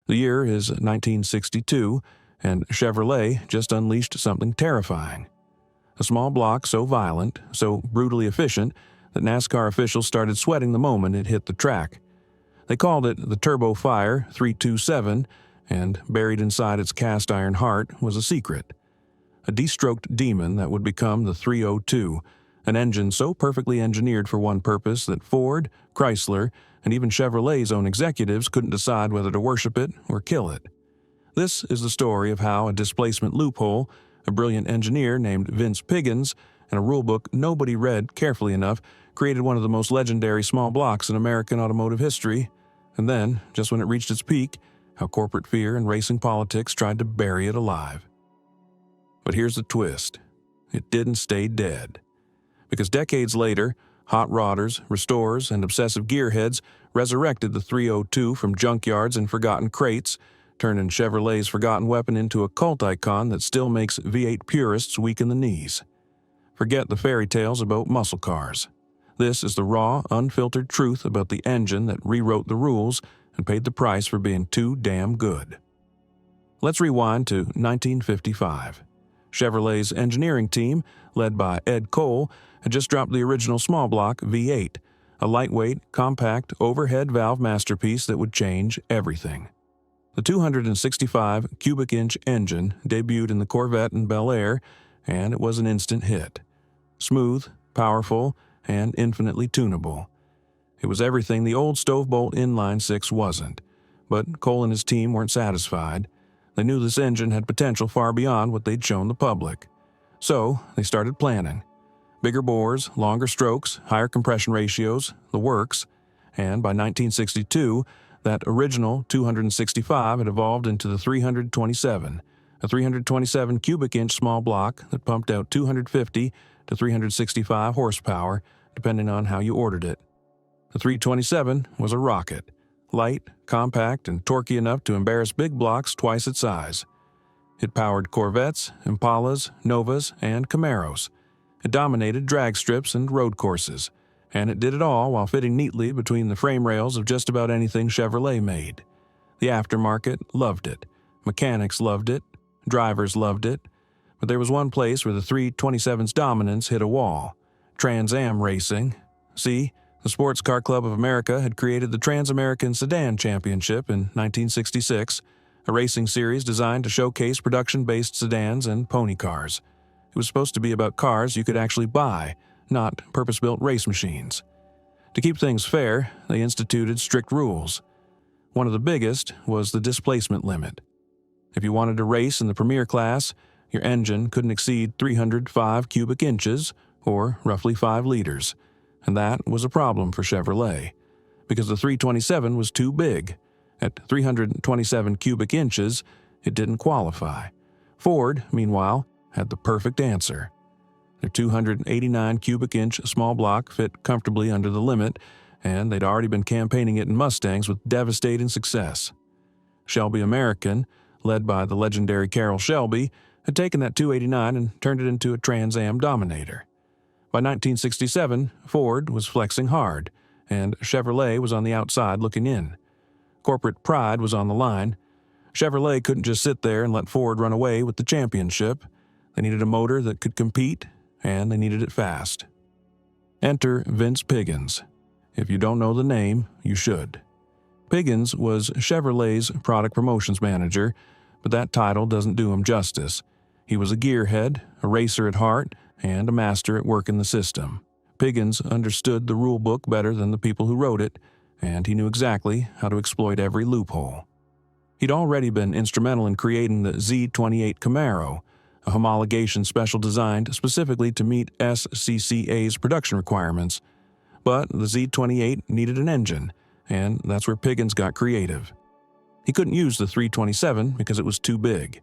The year is 1962, and Chevrolet just unleashed something terrifying. A small block so violent, so brutally efficient, that NASCAR officials started sweating the moment it hit the track. They called it the Turbo Fire 327, and buried inside its cast-iron heart was a secret. A destroked demon that would become the 302, an engine so perfectly engineered for one purpose that Ford, Chrysler, and even Chevrolet's own executives couldn't decide whether to worship it or kill it. This is the story of how a displacement loophole, a brilliant engineer named Vince Piggins, and a rulebook nobody read carefully enough created one of the most legendary small blocks in American automotive history, and then, just when it reached its peak, how corporate fear and racing politics tried to bury it alive. But here's the twist. It didn't stay dead. Because decades later, hot rodders, restorers, and obsessive gearheads resurrected the 302 from junkyards and forgotten crates, turning Chevrolet's forgotten weapon into a cult icon that still makes V8 purists weak in the knees. Forget the fairy tales about muscle cars. This is the raw, unfiltered truth about the engine that rewrote the rules and paid the price for being too damn good. Let's rewind to 1955. Chevrolet's engineering team, led by Ed Cole, had just dropped the original small block V8, a lightweight, compact, overhead valve masterpiece that would change everything. The 265 cubic inch engine debuted in the Corvette and Bel Air, and it was an instant hit. Smooth, powerful, and infinitely tunable. It was everything the old Stovebolt inline-six wasn't, but Cole and his team weren't satisfied. They knew this engine had potential far beyond what they'd shown the public. So, they started planning. Bigger bores, longer strokes, higher compression ratios, the works, and by 1962, that original 265 had evolved into the 327, a 327 cubic inch small block that pumped out 250 to 365 horsepower, depending on how you ordered it. The 327 was a rocket, light, compact, and torquey enough to embarrass big blocks twice its size. It powered Corvettes, Impalas, Novas, and Camaros. It dominated drag strips and road courses, and it did it all while fitting neatly between the frame rails of just about anything Chevrolet made. The aftermarket loved it, mechanics loved it, drivers loved it, but there was one place where the 327's dominance hit a wall: Trans Am racing. See, the Sports Car Club of America had created the Trans-American Sedan Championship in 1966, a racing series designed to showcase production-based sedans and pony cars. It was supposed to be about cars you could actually buy, not purpose-built race machines. To keep things fair, they instituted strict rules. One of the biggest was the displacement limit. If you wanted to race in the premier class, your engine couldn't exceed 305 cubic inches, or roughly 5 liters. And that was a problem for Chevrolet, because the 327 was too big. At 327 cubic inches, it didn't qualify. Ford, meanwhile, had the perfect answer. Their 289 cubic inch small block fit comfortably under the limit, and they'd already been campaigning it in Mustangs with devastating success. Shelby American, led by the legendary Carroll Shelby, had taken that 289 and turned it into a Trans Am dominator. By 1967, Ford was flexing hard, and Chevrolet was on the outside looking in. Corporate pride was on the line. Chevrolet couldn't just sit there and let Ford run away with the championship. They needed a motor that could compete, and they needed it fast. Enter Vince Piggins. If you don't know the name, you should. Piggins was Chevrolet's product promotions manager, but that title doesn't do him justice. He was a gearhead, a racer at heart, and a master at working the system. Piggins understood the rule book better than the people who wrote it, and he knew exactly how to exploit every loophole. He'd already been instrumental in creating the Z28 Camaro, a homologation special designed specifically to meet SCCA's production requirements. But the Z28 needed an engine, and that's where Piggins got creative. He couldn't use the 327 because it was too big.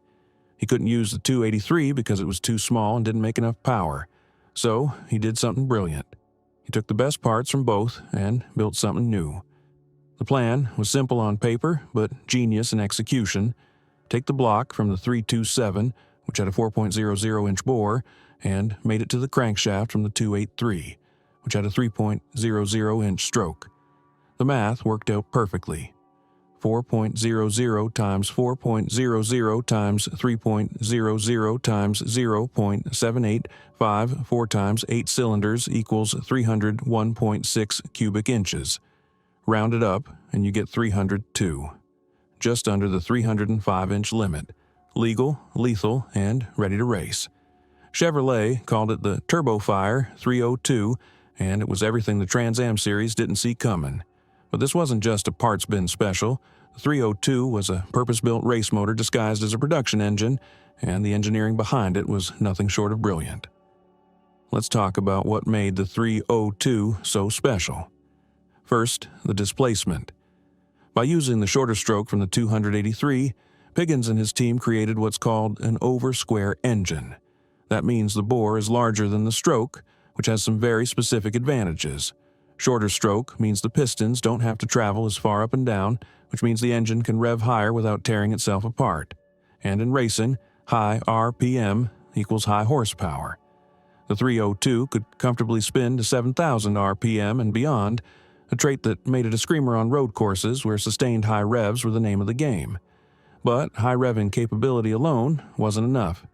He couldn't use the 283 because it was too small and didn't make enough power. So he did something brilliant. He took the best parts from both and built something new. The plan was simple on paper, but genius in execution. Take the block from the 327, which had a 4.00-inch bore, and made it to the crankshaft from the 283, which had a 3.00-inch stroke. The math worked out perfectly. 4.00 times 4.00 times 3.00 times 0.785, 4 times 8 cylinders equals 301.6 cubic inches. Round it up, and you get 302. Just under the 305-inch limit. Legal, lethal, and ready to race. Chevrolet called it the Turbofire 302, and it was everything the Trans Am series didn't see coming. But this wasn't just a parts bin special. The 302 was a purpose-built race motor disguised as a production engine, and the engineering behind it was nothing short of brilliant. Let's talk about what made the 302 so special. First, the displacement. By using the shorter stroke from the 283, Piggins and his team created what's called an oversquare engine. That means the bore is larger than the stroke, which has some very specific advantages. Shorter stroke means the pistons don't have to travel as far up and down, which means the engine can rev higher without tearing itself apart. And in racing, high RPM equals high horsepower. The 302 could comfortably spin to 7,000 RPM and beyond, a trait that made it a screamer on road courses where sustained high revs were the name of the game. But high-revving capability alone wasn't enough.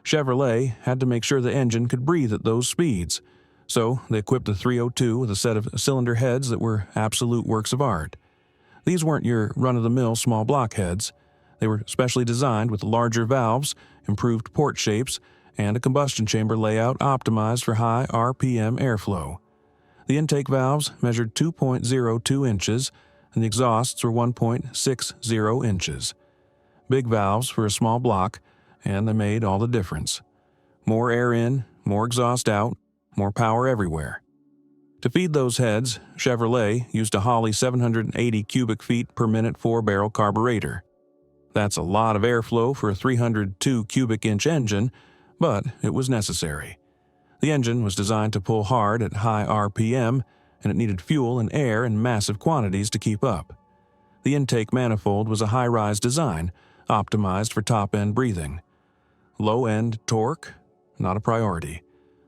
Chevrolet had to make sure the engine could breathe at those speeds, so they equipped the 302 with a set of cylinder heads that were absolute works of art. These weren't your run-of-the-mill small block heads. They were specially designed with larger valves, improved port shapes, and a combustion chamber layout optimized for high RPM airflow. The intake valves measured 2.02 inches, and the exhausts were 1.60 inches. Big valves for a small block, and they made all the difference. More air in, more exhaust out, more power everywhere. To feed those heads, Chevrolet used a Holley 780 cubic feet per minute 4-barrel carburetor. That's a lot of airflow for a 302 cubic inch engine, but it was necessary. The engine was designed to pull hard at high RPM, and it needed fuel and air in massive quantities to keep up. The intake manifold was a high-rise design, optimized for top-end breathing. Low-end torque? Not a priority.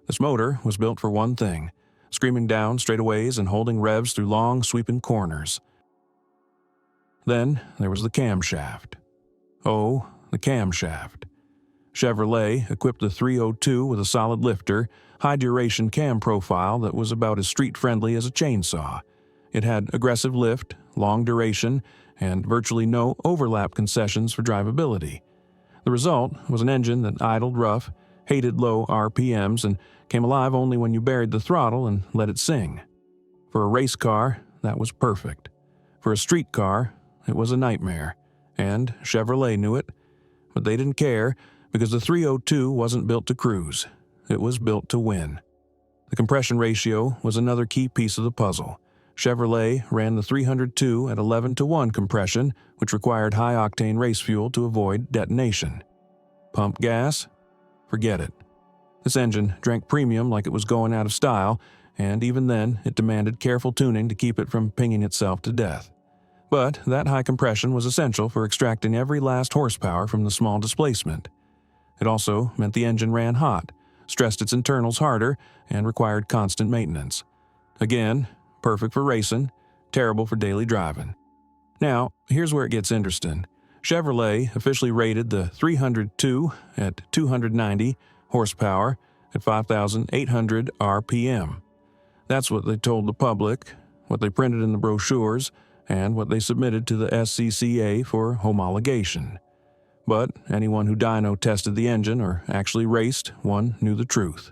This motor was built for one thing: screaming down straightaways and holding revs through long, sweeping corners. Then there was the camshaft. Oh, the camshaft. Chevrolet equipped the 302 with a solid lifter, high-duration cam profile that was about as street-friendly as a chainsaw. It had aggressive lift, long duration, and virtually no overlap concessions for drivability. The result was an engine that idled rough, hated low RPMs, and came alive only when you buried the throttle and let it sing. For a race car, that was perfect. For a street car, it was a nightmare, and Chevrolet knew it. But they didn't care, because the 302 wasn't built to cruise. It was built to win. The compression ratio was another key piece of the puzzle. Chevrolet ran the 302 at 11:1 compression, which required high-octane race fuel to avoid detonation. Pump gas? Forget it. This engine drank premium like it was going out of style, and even then it demanded careful tuning to keep it from pinging itself to death. But that high compression was essential for extracting every last horsepower from the small displacement. It also meant the engine ran hot, stressed its internals harder, and required constant maintenance. Again, perfect for racing, terrible for daily driving. Now, here's where it gets interesting. Chevrolet officially rated the 302 at 290 horsepower at 5,800 RPM. That's what they told the public, what they printed in the brochures, and what they submitted to the SCCA for homologation. But anyone who dyno tested the engine or actually raced one knew the truth.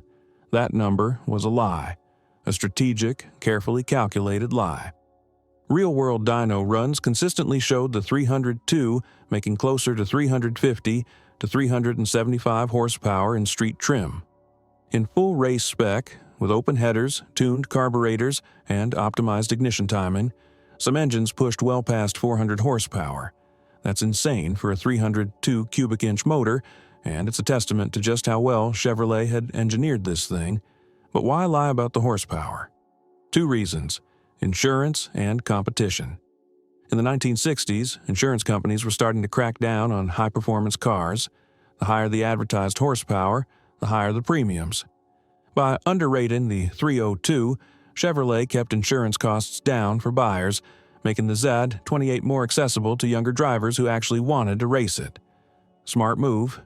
That number was a lie, a strategic, carefully calculated lie. Real-world dyno runs consistently showed the 302 making closer to 350 to 375 horsepower in street trim. In full race spec, with open headers, tuned carburetors, and optimized ignition timing, some engines pushed well past 400 horsepower. That's insane for a 302 cubic inch motor, and it's a testament to just how well Chevrolet had engineered this thing. But why lie about the horsepower? Two reasons: insurance and competition. In the 1960s, insurance companies were starting to crack down on high-performance cars. The higher the advertised horsepower, the higher the premiums. By underrating the 302, Chevrolet kept insurance costs down for buyers, making the Z28 more accessible to younger drivers who actually wanted to race it. Smart move,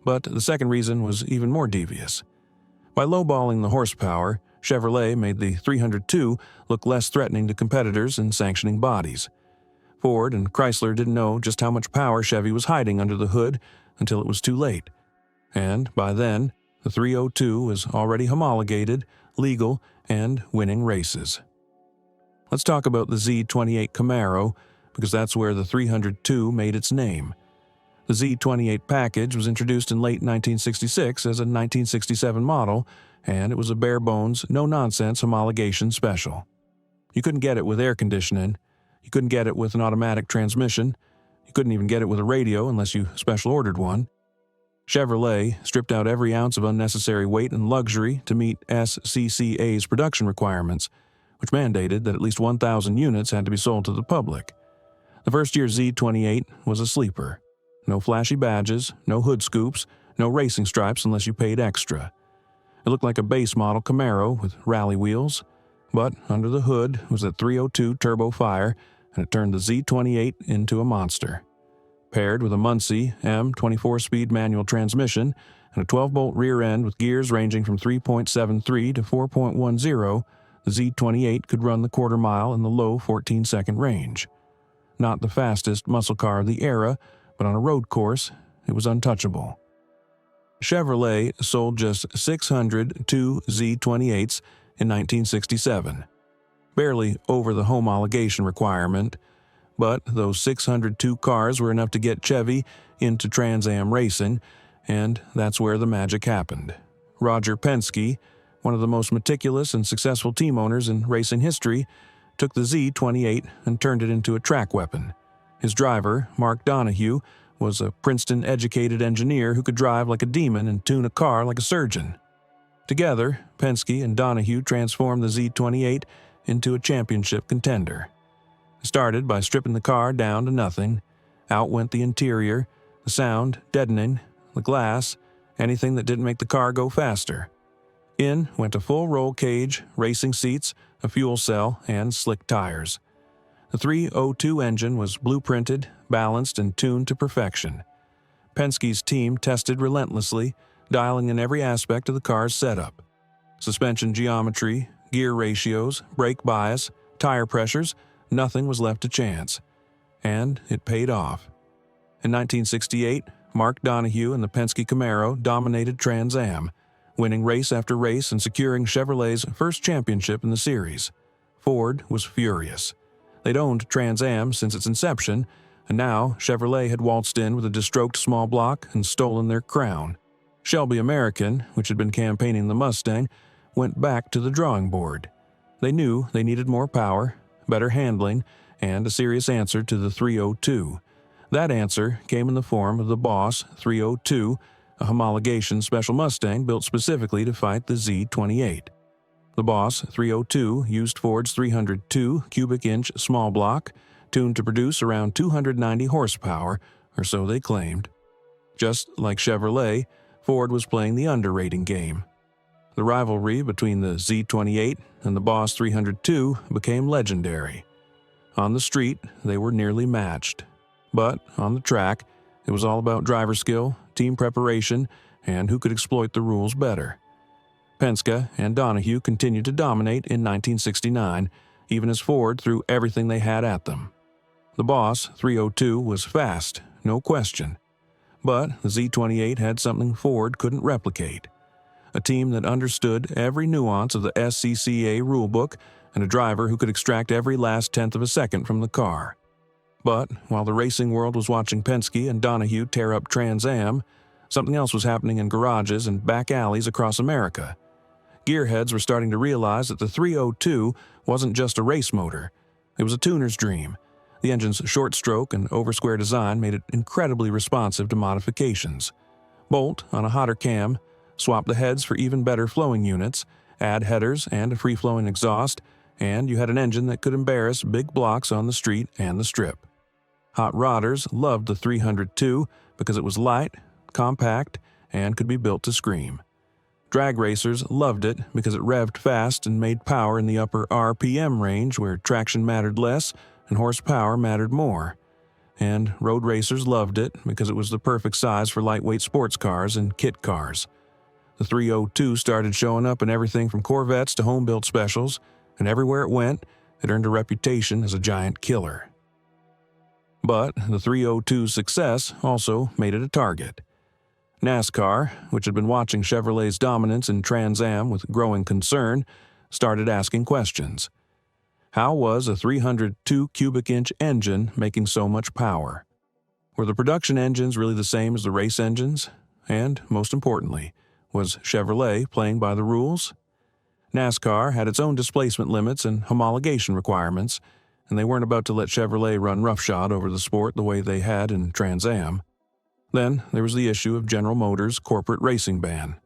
but the second reason was even more devious. By lowballing the horsepower, Chevrolet made the 302 look less threatening to competitors and sanctioning bodies. Ford and Chrysler didn't know just how much power Chevy was hiding under the hood until it was too late. And by then, the 302 was already homologated, legal, and winning races. Let's talk about the Z28 Camaro, because that's where the 302 made its name. The Z28 package was introduced in late 1966 as a 1967 model, and it was a bare-bones, no-nonsense homologation special. You couldn't get it with air conditioning, you couldn't get it with an automatic transmission, you couldn't even get it with a radio unless you special ordered one. Chevrolet stripped out every ounce of unnecessary weight and luxury to meet SCCA's production requirements, which mandated that at least 1,000 units had to be sold to the public. The first year Z28 was a sleeper. No flashy badges, no hood scoops, no racing stripes unless you paid extra. It looked like a base model Camaro with rally wheels, but under the hood was a 302 turbo fire, and it turned the Z28 into a monster. Paired with a Muncie M 24-speed manual transmission and a 12-bolt rear end with gears ranging from 3.73 to 4.10, the Z28 could run the quarter mile in the low 14-second range. Not the fastest muscle car of the era, but on a road course, it was untouchable. Chevrolet sold just 602 Z28s in 1967, barely over the homologation requirement, but those 602 cars were enough to get Chevy into Trans Am racing, and that's where the magic happened. Roger Penske, one of the most meticulous and successful team owners in racing history, took the Z28 and turned it into a track weapon. His driver, Mark Donohue, was a Princeton-educated engineer who could drive like a demon and tune a car like a surgeon. Together, Penske and Donohue transformed the Z28 into a championship contender. It started by stripping the car down to nothing. Out went the interior, the sound deadening, the glass, anything that didn't make the car go faster. In went a full roll cage, racing seats, a fuel cell, and slick tires. The 302 engine was blueprinted, balanced, and tuned to perfection. Penske's team tested relentlessly, dialing in every aspect of the car's setup. Suspension geometry, gear ratios, brake bias, tire pressures, nothing was left to chance. And it paid off. In 1968, Mark Donohue and the Penske Camaro dominated Trans Am, winning race after race and securing Chevrolet's first championship in the series. Ford was furious. They'd owned Trans Am since its inception, and now Chevrolet had waltzed in with a destroked small block and stolen their crown. Shelby American, which had been campaigning the Mustang, went back to the drawing board. They knew they needed more power, better handling, and a serious answer to the 302. That answer came in the form of the Boss 302, a homologation special Mustang built specifically to fight the Z28. The Boss 302 used Ford's 302 cubic-inch small block, tuned to produce around 290 horsepower, or so they claimed. Just like Chevrolet, Ford was playing the underrating game. The rivalry between the Z28 and the Boss 302 became legendary. On the street, they were nearly matched. But on the track, it was all about driver skill, team preparation, and who could exploit the rules better. Penske and Donohue continued to dominate in 1969, even as Ford threw everything they had at them. The Boss 302 was fast, no question. But the Z28 had something Ford couldn't replicate. A team that understood every nuance of the SCCA rulebook and a driver who could extract every last tenth of a second from the car. But while the racing world was watching Penske and Donohue tear up Trans Am, something else was happening in garages and back alleys across America. Gearheads were starting to realize that the 302 wasn't just a race motor. It was a tuner's dream. The engine's short stroke and oversquare design made it incredibly responsive to modifications. Bolt on a hotter cam, swap the heads for even better flowing units, add headers and a free-flowing exhaust, and you had an engine that could embarrass big blocks on the street and the strip. Hot rodders loved the 302 because it was light, compact, and could be built to scream. Drag racers loved it because it revved fast and made power in the upper RPM range where traction mattered less and horsepower mattered more. And road racers loved it because it was the perfect size for lightweight sports cars and kit cars. The 302 started showing up in everything from Corvettes to home-built specials, and everywhere it went, it earned a reputation as a giant killer. But the 302's success also made it a target. NASCAR, which had been watching Chevrolet's dominance in Trans Am with growing concern, started asking questions. How was a 302 cubic inch engine making so much power? Were the production engines really the same as the race engines? And, most importantly, was Chevrolet playing by the rules? NASCAR had its own displacement limits and homologation requirements, and they weren't about to let Chevrolet run roughshod over the sport the way they had in Trans Am. Then there was the issue of General Motors' corporate racing ban.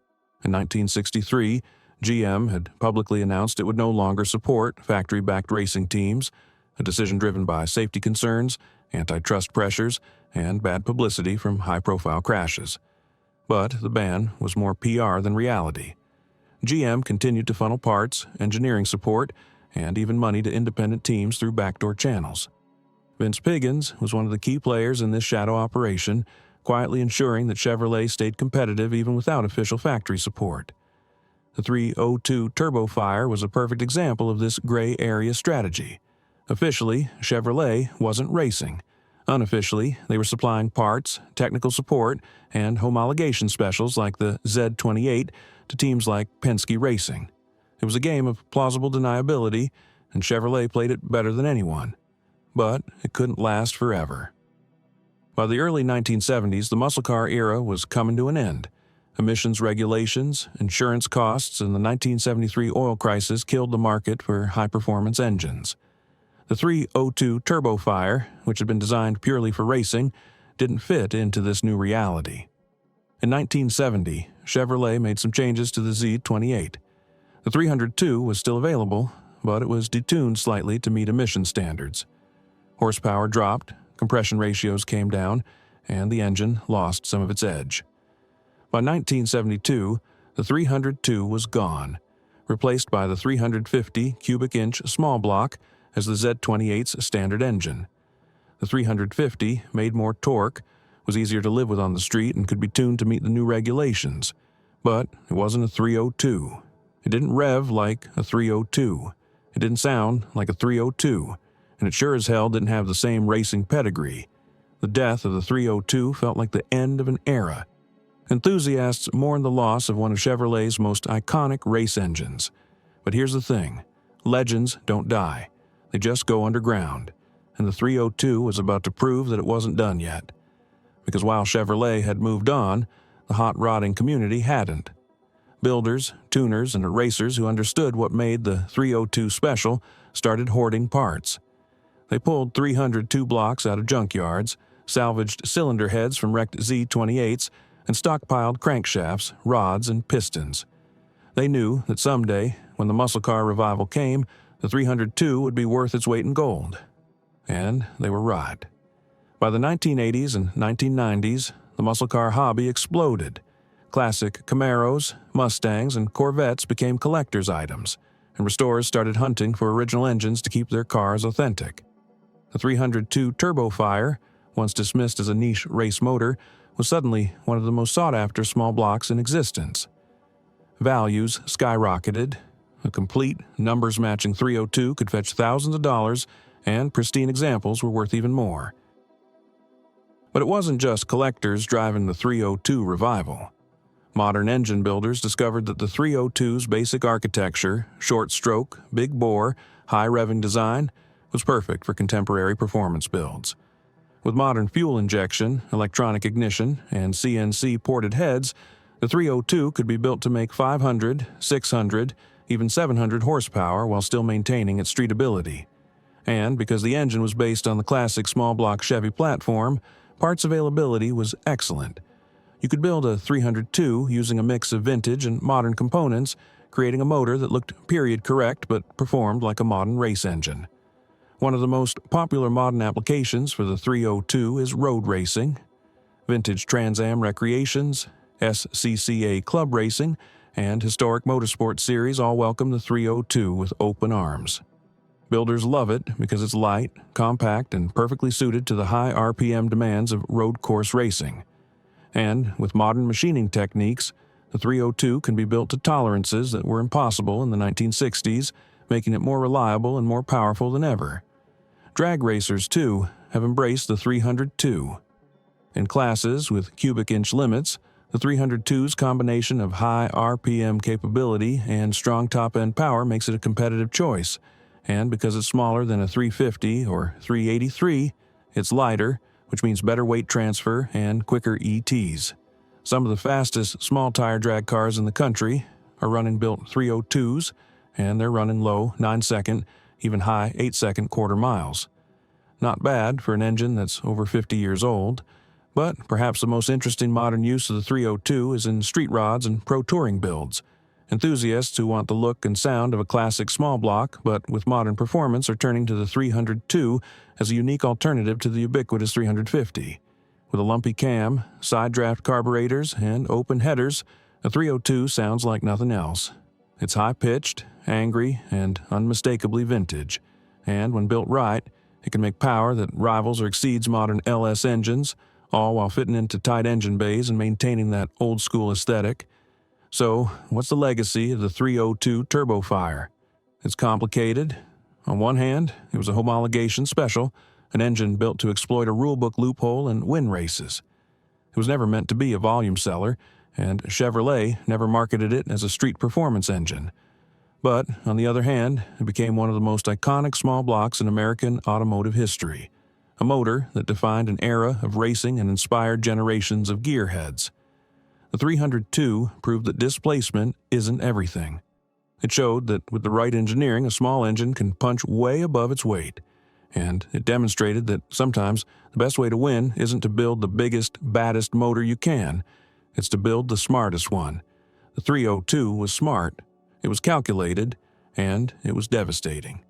In 1963, GM had publicly announced it would no longer support factory-backed racing teams, a decision driven by safety concerns, antitrust pressures, and bad publicity from high-profile crashes. But the ban was more PR than reality. GM continued to funnel parts, engineering support, and even money to independent teams through backdoor channels. Vince Piggins was one of the key players in this shadow operation, quietly ensuring that Chevrolet stayed competitive even without official factory support. The 302 Turbofire was a perfect example of this gray area strategy. Officially, Chevrolet wasn't racing. Unofficially, they were supplying parts, technical support, and homologation specials like the Z28 to teams like Penske Racing. It was a game of plausible deniability, and Chevrolet played it better than anyone. But it couldn't last forever. By the early 1970s, the muscle car era was coming to an end. Emissions regulations, insurance costs, and the 1973 oil crisis killed the market for high-performance engines. The 302 Turbofire, which had been designed purely for racing, didn't fit into this new reality. In 1970, Chevrolet made some changes to the Z28. The 302 was still available, but it was detuned slightly to meet emission standards. Horsepower dropped, compression ratios came down, and the engine lost some of its edge. By 1972, the 302 was gone, replaced by the 350 cubic inch small block as the Z28's standard engine. The 350 made more torque, was easier to live with on the street, and could be tuned to meet the new regulations. But it wasn't a 302. It didn't rev like a 302. It didn't sound like a 302. And it sure as hell didn't have the same racing pedigree. The death of the 302 felt like the end of an era. Enthusiasts mourned the loss of one of Chevrolet's most iconic race engines. But here's the thing. Legends don't die. They just go underground. And the 302 was about to prove that it wasn't done yet. Because while Chevrolet had moved on, the hot rodding community hadn't. Builders, tuners, and racers who understood what made the 302 special started hoarding parts. They pulled 302 blocks out of junkyards, salvaged cylinder heads from wrecked Z28s, and stockpiled crankshafts, rods, and pistons. They knew that someday, when the muscle car revival came, the 302 would be worth its weight in gold. And they were right. By the 1980s and 1990s, the muscle car hobby exploded. Classic Camaros, Mustangs, and Corvettes became collector's items, and restorers started hunting for original engines to keep their cars authentic. The 302 Turbofire, once dismissed as a niche race motor, was suddenly one of the most sought-after small blocks in existence. Values skyrocketed. A complete, numbers-matching 302 could fetch thousands of dollars, and pristine examples were worth even more. But it wasn't just collectors driving the 302 revival. Modern engine builders discovered that the 302's basic architecture, short stroke, big bore, high-revving design, was perfect for contemporary performance builds. With modern fuel injection, electronic ignition, and CNC-ported heads, the 302 could be built to make 500, 600, even 700 horsepower while still maintaining its streetability. And because the engine was based on the classic small-block Chevy platform, parts availability was excellent. You could build a 302 using a mix of vintage and modern components, creating a motor that looked period-correct but performed like a modern race engine. One of the most popular modern applications for the 302 is road racing. Vintage Trans Am recreations, SCCA club racing, and historic motorsport series all welcome the 302 with open arms. Builders love it because it's light, compact, and perfectly suited to the high RPM demands of road course racing. And with modern machining techniques, the 302 can be built to tolerances that were impossible in the 1960s, making it more reliable and more powerful than ever. Drag racers, too, have embraced the 302. In classes with cubic inch limits, the 302's combination of high RPM capability and strong top-end power makes it a competitive choice, and because it's smaller than a 350 or 383, it's lighter, which means better weight transfer and quicker ETs. Some of the fastest small-tire drag cars in the country are running built 302s, and they're running low 9-second, even high 8-second quarter miles. Not bad for an engine that's over 50 years old, but perhaps the most interesting modern use of the 302 is in street rods and pro touring builds. Enthusiasts who want the look and sound of a classic small block, but with modern performance, are turning to the 302 as a unique alternative to the ubiquitous 350. With a lumpy cam, side draft carburetors, and open headers, a 302 sounds like nothing else. It's high-pitched, angry, and unmistakably vintage. And when built right, it can make power that rivals or exceeds modern LS engines, all while fitting into tight engine bays and maintaining that old-school aesthetic. So, what's the legacy of the 302 turbofire? It's complicated. On one hand, it was a homologation special, an engine built to exploit a rulebook loophole and win races. It was never meant to be a volume seller, and Chevrolet never marketed it as a street performance engine. But, on the other hand, it became one of the most iconic small blocks in American automotive history. A motor that defined an era of racing and inspired generations of gearheads. The 302 proved that displacement isn't everything. It showed that with the right engineering, a small engine can punch way above its weight. And it demonstrated that sometimes the best way to win isn't to build the biggest, baddest motor you can. It's to build the smartest one. The 302 was smart, it was calculated, and it was devastating.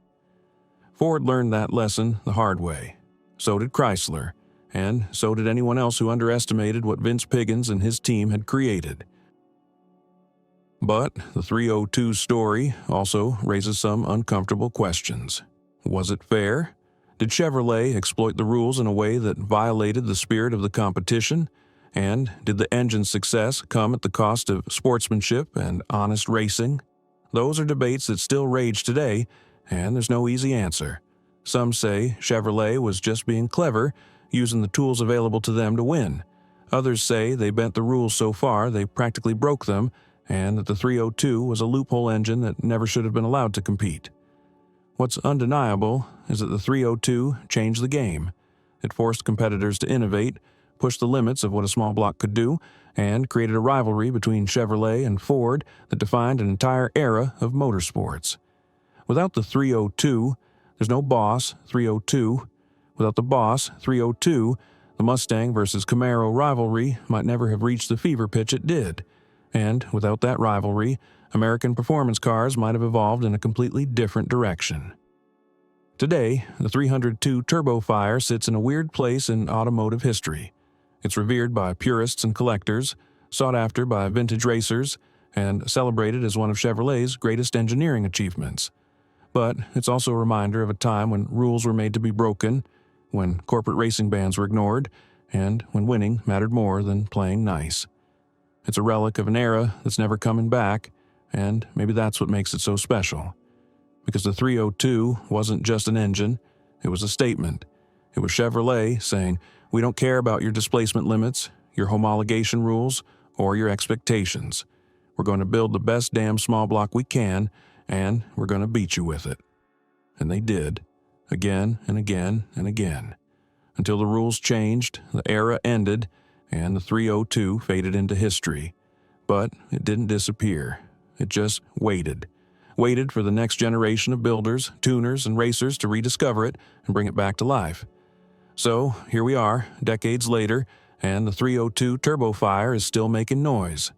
Ford learned that lesson the hard way. So did Chrysler, and so did anyone else who underestimated what Vince Piggins and his team had created. But the 302's story also raises some uncomfortable questions. Was it fair? Did Chevrolet exploit the rules in a way that violated the spirit of the competition? And did the engine's success come at the cost of sportsmanship and honest racing? Those are debates that still rage today, and there's no easy answer. Some say Chevrolet was just being clever, using the tools available to them to win. Others say they bent the rules so far they practically broke them, and that the 302 was a loophole engine that never should have been allowed to compete. What's undeniable is that the 302 changed the game. It forced competitors to innovate, pushed the limits of what a small block could do, and created a rivalry between Chevrolet and Ford that defined an entire era of motorsports. Without the 302, there's no Boss 302. Without the Boss 302, the Mustang versus Camaro rivalry might never have reached the fever pitch it did. And without that rivalry, American performance cars might have evolved in a completely different direction. Today, the 302 turbofire sits in a weird place in automotive history. It's revered by purists and collectors, sought after by vintage racers, and celebrated as one of Chevrolet's greatest engineering achievements. But it's also a reminder of a time when rules were made to be broken, when corporate racing bans were ignored, and when winning mattered more than playing nice. It's a relic of an era that's never coming back, and maybe that's what makes it so special. Because the 302 wasn't just an engine, it was a statement. It was Chevrolet saying, "We don't care about your displacement limits, your homologation rules, or your expectations. We're going to build the best damn small block we can, and we're going to beat you with it." And they did, again and again and again, until the rules changed, the era ended, and the 302 faded into history. But it didn't disappear. It just waited for the next generation of builders, tuners, and racers to rediscover it and bring it back to life. So here we are, decades later, and the 302 turbofire is still making noise.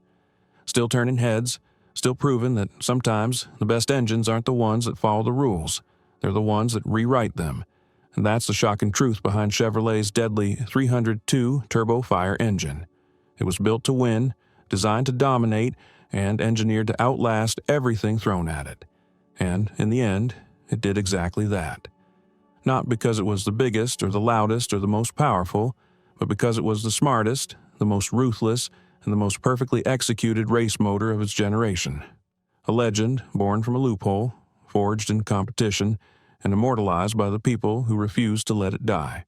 Still turning heads, still proving that sometimes the best engines aren't the ones that follow the rules. They're the ones that rewrite them. And that's the shocking truth behind Chevrolet's deadly 302 turbofire engine. It was built to win, designed to dominate, and engineered to outlast everything thrown at it. And in the end, it did exactly that. Not because it was the biggest or the loudest or the most powerful, but because it was the smartest, the most ruthless, and the most perfectly executed race motor of its generation. A legend born from a loophole, forged in competition, and immortalized by the people who refused to let it die.